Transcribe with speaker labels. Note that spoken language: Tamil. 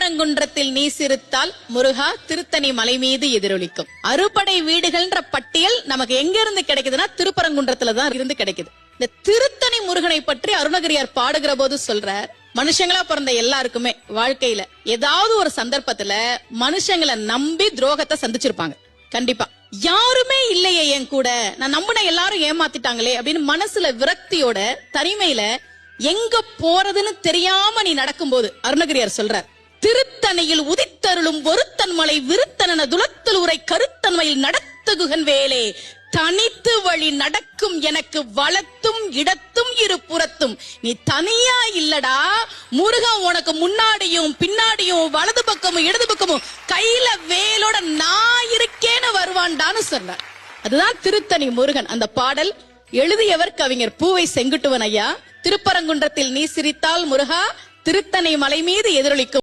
Speaker 1: திருப்பரங்குன்றத்தில் நீ சிரித்தால் முருகா திருத்தணி மலை மீது எதிரொலிக்கும். அறுபடை வீடுகள்ன்ற பட்டியல் நமக்கு எங்க இருந்து கிடைக்குதுன்னா திருப்பரங்குன்றத்துலதான் இருந்து கிடைக்குது. இந்த திருத்தணி முருகனை பற்றி அருணகிரியார் பாடுகிற போது சொல்றார், மனுஷங்களா பிறந்த எல்லாருக்குமே வாழ்க்கையில ஏதாவது ஒரு சந்தர்ப்பத்துல மனுஷங்களை நம்பி துரோகத்தை சந்திச்சிருப்பாங்க. கண்டிப்பா யாருமே இல்லையே என் கூட, நான் நம்பின எல்லாரும் ஏமாத்திட்டாங்களே அப்படின்னு மனசுல விரக்தியோட தனிமையில எங்க போறதுன்னு தெரியாம நீ நடக்கும்போது அருணகிரியார் சொல்றார், திருத்தணியில் உதித்தருளும் ஒருத்தன் மலை விருத்தன துலத்தல் உரை கருத்தன்மையில் நடத்துகுகன் வேலே தனித்து வழி நடக்கும் எனக்கு வலத்தும் இடத்தும் இரு புறத்தும். நீ தனியா இல்லடா, முருகன் உனக்கு முன்னாடியும் பின்னாடியும் வலது பக்கமும் இடது பக்கமும் கையில வேலோட நான் இருக்கேன்னு வருவான்டான்னு சொன்னார். அதுதான் திருத்தணி முருகன். அந்த பாடல் எழுதியவர் கவிஞர் பூவை செங்குட்டுவன் ஐயா. திருப்பரங்குன்றத்தில் நீ சிரித்தால் முருகா திருத்தணி மலை மீது எதிரொலிக்கும்.